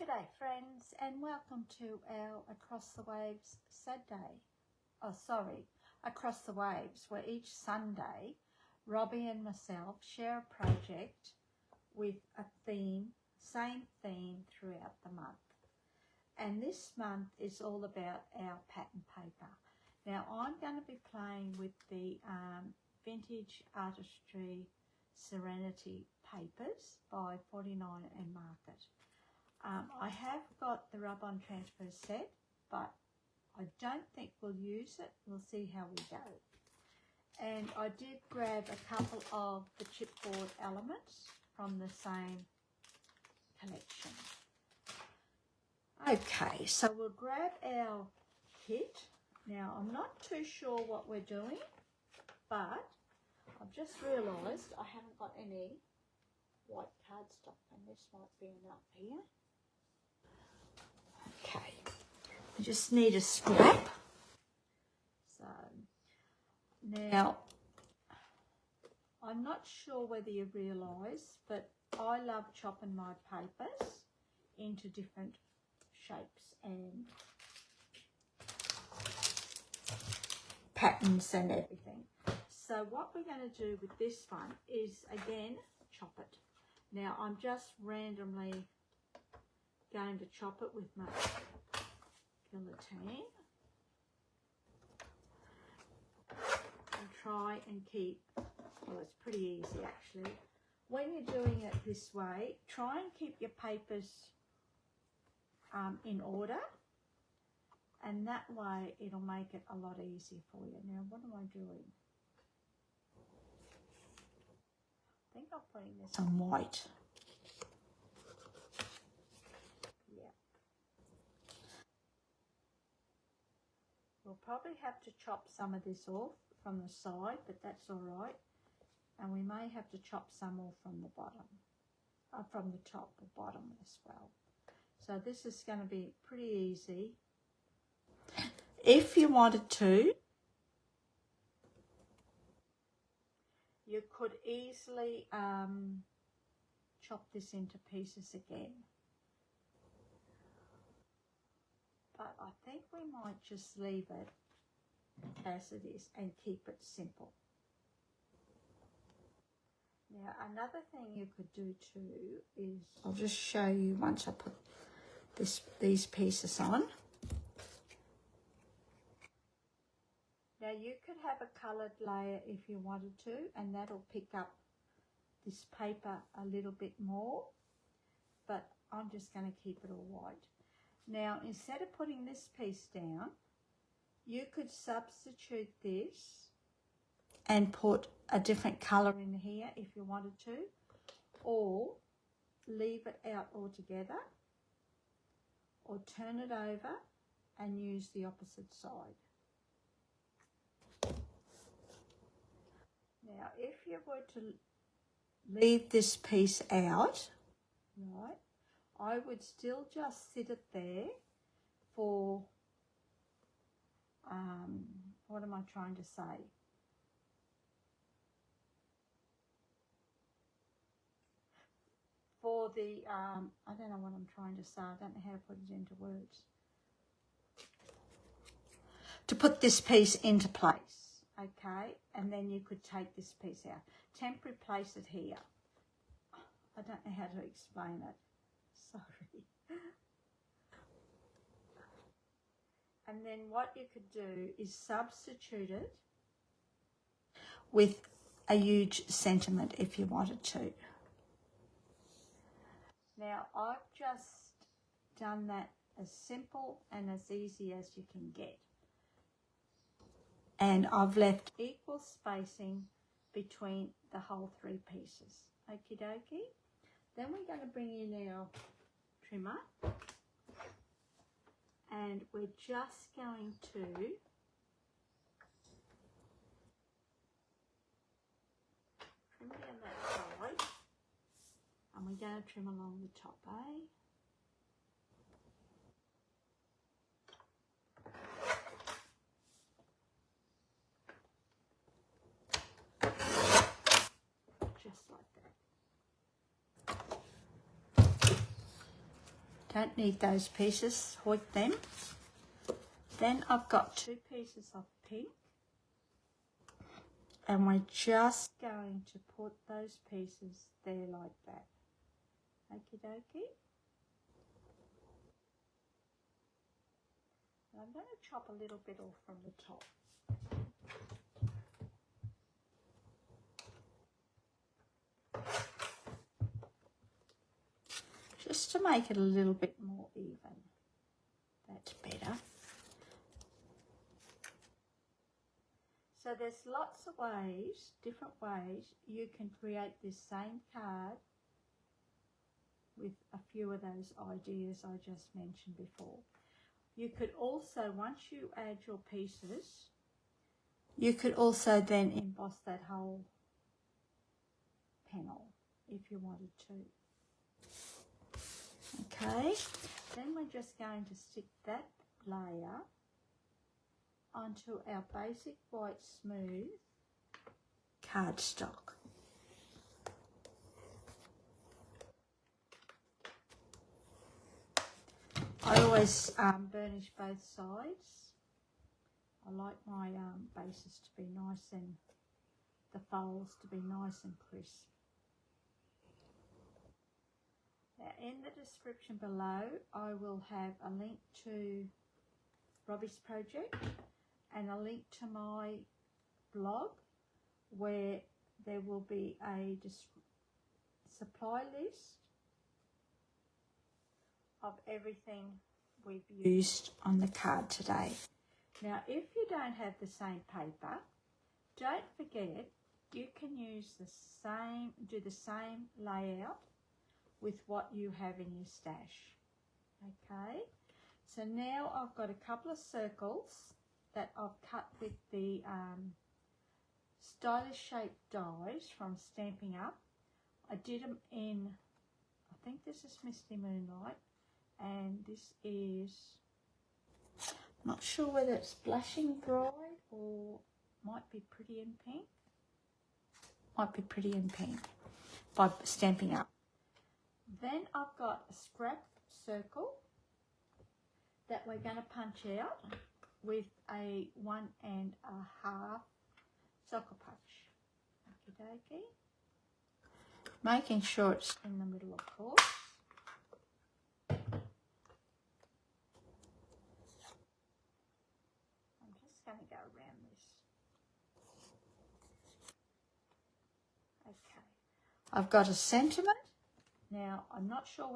G'day friends, and welcome to our Across the Waves Saturday. Across the Waves, where each Sunday Robbie and myself share a project with a theme, same theme throughout the month. And this month is all about our pattern paper. Now I'm going to be playing with the vintage Artistry Serenity papers by 49 and Market. I have got the rub-on transfer set, but I don't think we'll use it. We'll see how we go. And I did grab a couple of the chipboard elements from the same collection. Okay, so we'll grab our kit. Now, I'm not too sure what we're doing, but I've just realised I haven't got any white cardstock, and this might be enough here. Okay, I just need a scrap. So now, I'm not sure whether you realise, but I love chopping my papers into different shapes and patterns and everything. So what we're going to do with this one is, again, chop it. Now, I'm just randomly going to chop it with my guillotine and try and keep, well, it's pretty easy actually. When you're doing it this way, try and keep your papers in order, and that way it'll make it a lot easier for you. Now, what am I doing? I think I'm putting this on white. Yeah. We'll probably have to chop some of this off from the side, but that's all right. And we may have to chop some off from the bottom, from the top or bottom as well. So this is going to be pretty easy. If you wanted to, you could easily chop this into pieces again. But I think we might just leave it as it is and keep it simple. Now, another thing you could do too is, I'll just show you once I put these pieces on. Now, you could have a coloured layer if you wanted to, and that'll pick up this paper a little bit more, but I'm just going to keep it all white. Now, instead of putting this piece down, you could substitute this and put a different colour in here if you wanted to, or leave it out altogether, or turn it over and use the opposite side. Now, if you were to leave this piece out, right, I would still just sit it there for, what am I trying to say? For the, I don't know what I'm trying to say. I don't know how to put it into words. To put this piece into place, okay? And then you could take this piece out. Temporarily place it here. I don't know how to explain it. Sorry. And then what you could do is substitute it with a huge sentiment if you wanted to. Now, I've just done that as simple and as easy as you can get. And I've left equal spacing between the whole three pieces. Okie dokie. Then we're going to bring in our trimmer. And we're just going to trim down that side. And we're going to trim along the top, eh? Just like that. Don't need those pieces, hoik them. Then I've got 2 pieces of pink, and we're just going to put those pieces there like that. Okie dokie. I'm going to chop a little bit off from the top. Just to make it a little bit more even. That's better. So there's lots of ways, different ways you can create this same card with a few of those ideas I just mentioned before. You could also, once you add your pieces, you could also then emboss that whole panel if you wanted to. Okay, then we're just going to stick that layer onto our basic white smooth cardstock. I always burnish both sides. I like my bases to be nice and the folds to be nice and crisp. Now, in the description below, I will have a link to Robbie's project and a link to my blog where there will be a supply list of everything we've used on the card today. Now, if you don't have the same paper, don't forget you can use do the same layout with what you have in your stash. Okay, so now I've got a couple of circles that I've cut with the stylish shaped dies from Stamping Up. I did them in, I think this is Misty Moonlight, and this is, not sure whether it's Blushing Bride or might be Pretty in Pink. Might be Pretty in Pink by Stamping Up. Then I've got a scrap circle that we're going to punch out with a 1 1/2 socket punch. Okie dokie. Making sure it's in the middle, of course. I'm just going to go around this. Okay. I've got a sentiment. Now, I'm not sure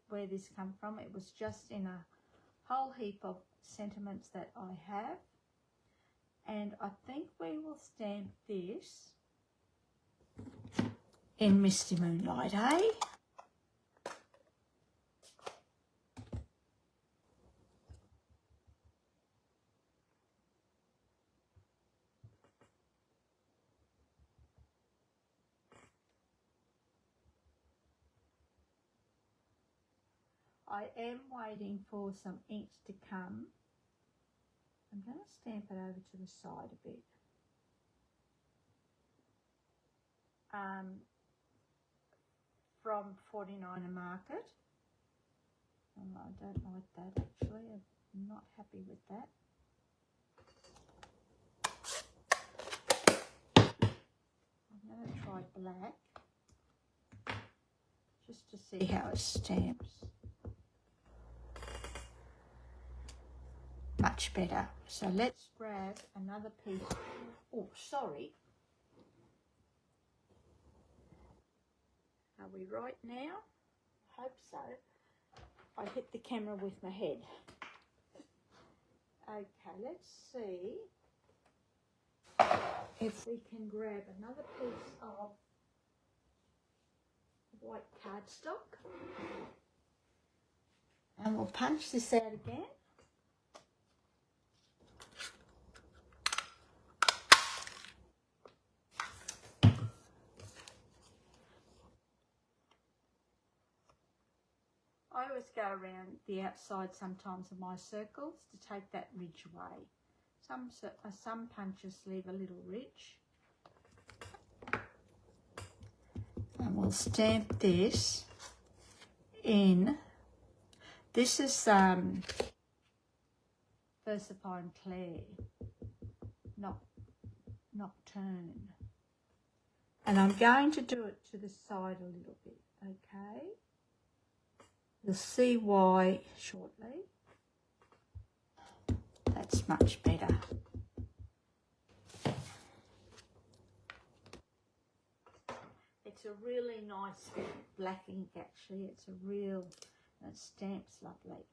where this come from. It was just in a whole heap of sentiments that I have. And I think we will stamp this in Misty Moonlight, eh? I am waiting for some inks to come. I'm going to stamp it over to the side a bit. From 49er Market. Oh, I don't like that actually. I'm not happy with that. I'm going to try black just to see how it stamps. Much better. So let's grab another piece. Oh, sorry. Are we right now? I hope so. I hit the camera with my head. Okay, let's see if we can grab another piece of white cardstock. And we'll punch this out again. I always go around the outside sometimes of my circles to take that ridge away. Some punches leave a little ridge. And we'll stamp this in This is Versifying Clay, Nocturne. And I'm going to do it to the side a little bit, okay? You'll see why shortly. That's much better. It's a really nice black ink actually. It's a real, and it stamps lovely.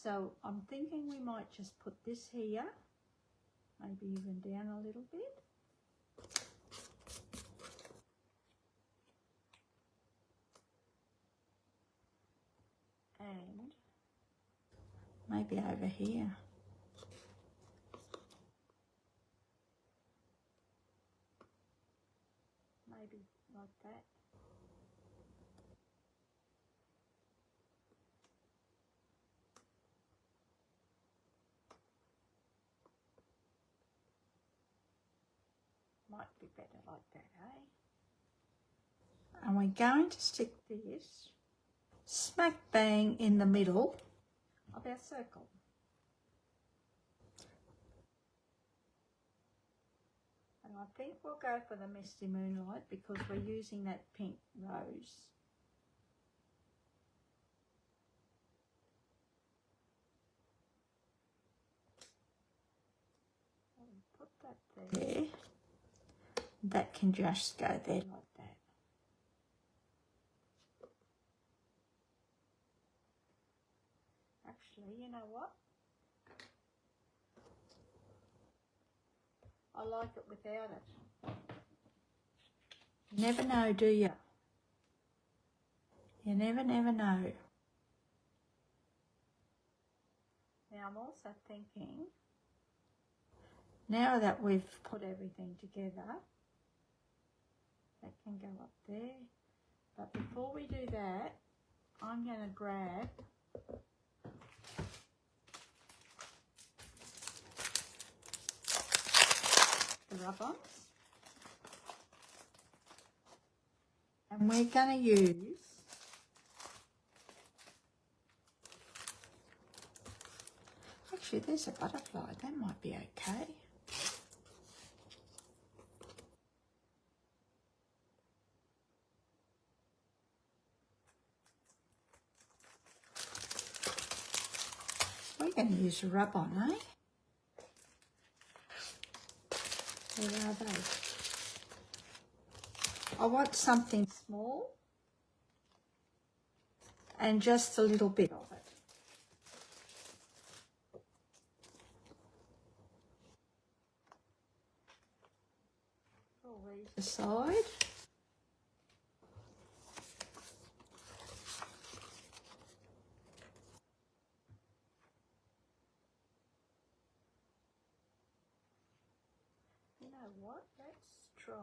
So I'm thinking we might just put this here, maybe even down a little bit. And maybe over here. Maybe like that. Might be better like that, eh? And we're going to stick this smack bang in the middle of our circle. And I think we'll go for the Misty Moonlight because we're using that pink rose. I'll put that there. That can just go there like that. Actually, you know what? I like it without it. You never know, do you? You never know. Now I'm also thinking, now that we've put everything together, that can go up there. But before we do that, I'm going to grab the rub-ons. And we're going to use actually there's a butterfly, that might be okay. We're going to use a rub-on, eh? Where are they? I want something small and just a little bit of it. Pull these aside. You know what? Let's try.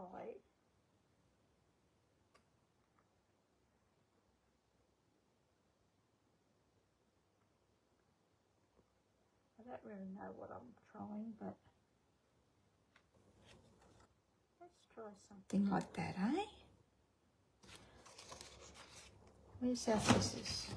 I don't really know what I'm trying, but let's try something like that, eh? Where's our scissors?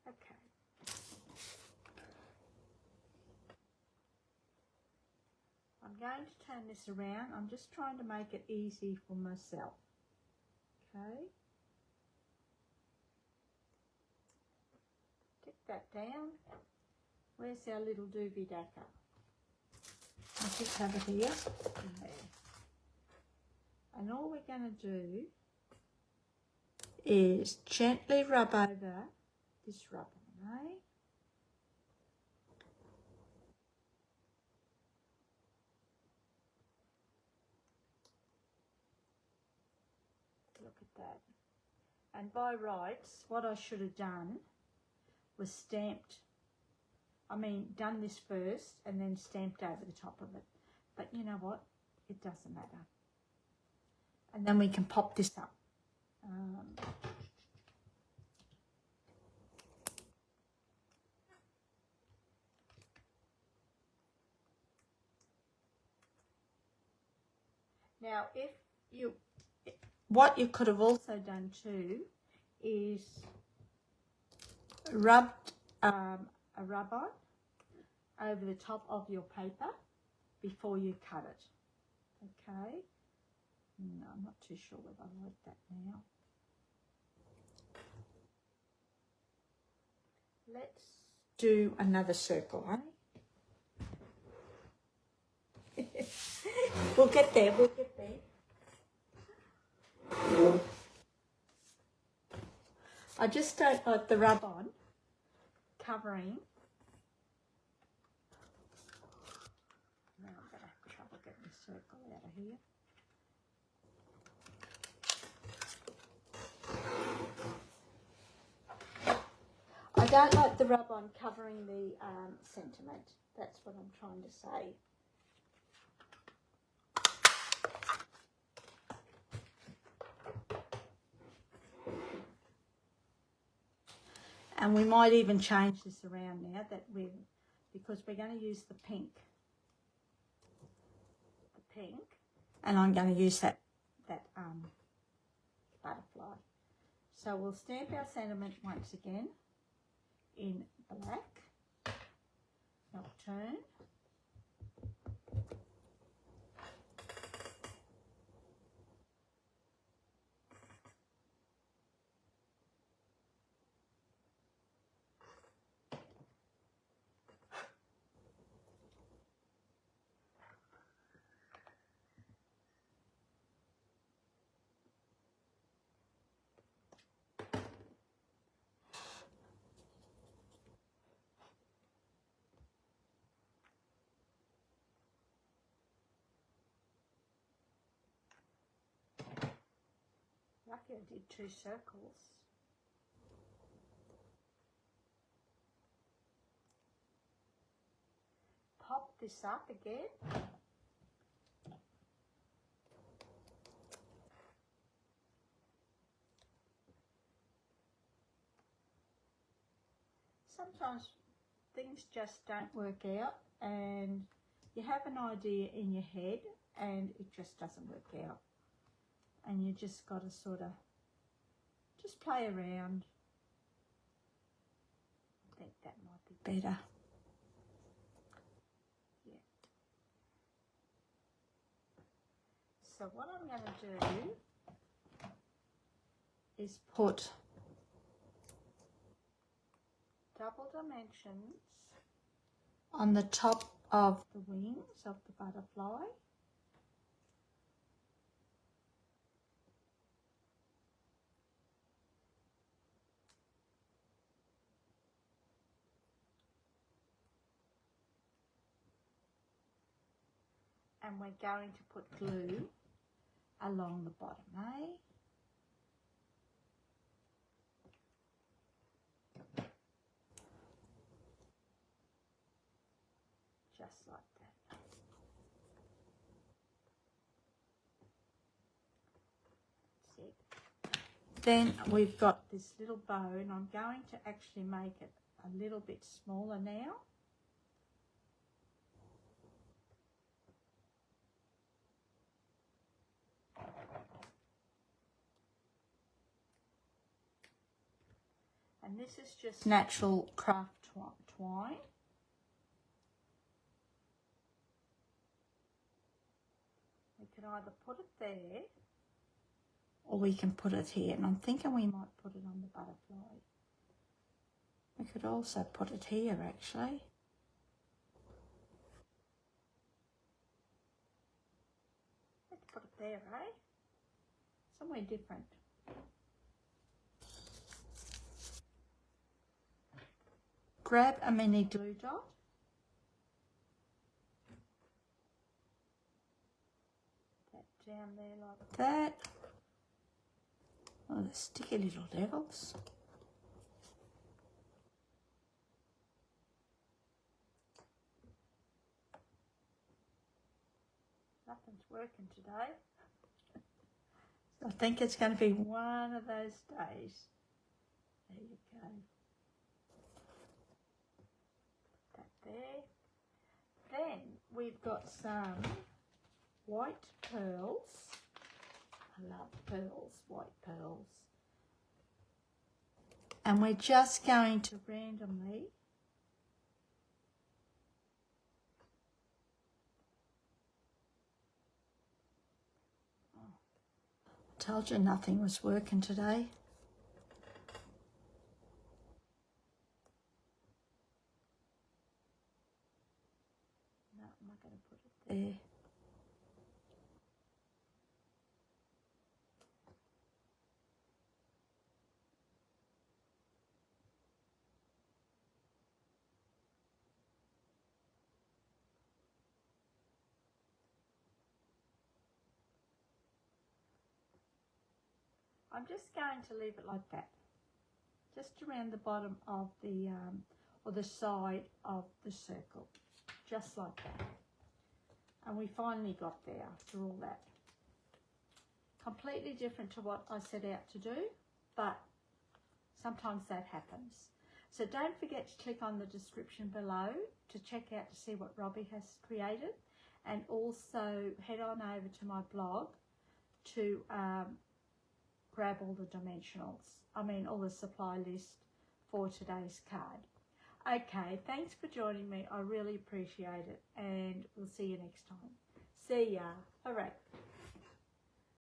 Okay. I'm going to turn this around. I'm just trying to make it easy for myself. Okay. Stick that down. Where's our little doobie dacker? I'll just have it here. There. And all we're going to do is gently rub over this rub-on, eh? Look at that. And by rights, what I should have done was done this first and then stamped over the top of it. But you know what? It doesn't matter. And then we can pop this up. Now, what you could have also done too is rubbed a rub-on over the top of your paper before you cut it. Okay. No, I'm not too sure whether I like that now. Let's do another circle, eh? We'll get there, we'll get there. I just don't like the rub-on covering. Now I'm going to have trouble getting the circle out of here. I don't like the rub-on covering the sentiment. That's what I'm trying to say. And we might even change this around now because we're going to use the pink. And I'm going to use that butterfly. So we'll stamp our sentiment once again in black, nocturne. Lucky I did 2 circles. Pop this up again. Sometimes things just don't work out and you have an idea in your head and it just doesn't work out. And you just got to sort of just play around. I think that might be better. Yeah. So what I'm going to do is put double dimensions on the top of the wings of the butterfly. And we're going to put glue along the bottom, eh? Just like that. That's it. Then we've got this little bow, and I'm going to actually make it a little bit smaller now. And this is just natural craft twine. We can either put it there or we can put it here. And I'm thinking we might put it on the butterfly. We could also put it here actually. Let's put it there, eh? Somewhere different. Grab a mini glue dot. That down there like that. Oh, the sticky little devils. Nothing's working today. I think it's going to be one of those days. There you go. Put that there. Then we've got some white pearls. I love pearls, white pearls. And we're just going to randomly told you nothing was working today. No, I'm not going to put it there. I'm just going to leave it like that, just around the bottom of the, or the side of the circle, just like that. And we finally got there after all that. Completely different to what I set out to do, but sometimes that happens. So don't forget to click on the description below to check out to see what Robbie has created, and also head on over to my blog to grab all the dimensionals, all the supply list for today's card. Okay, thanks for joining me. I really appreciate it, and we'll see you next time. See ya. All right.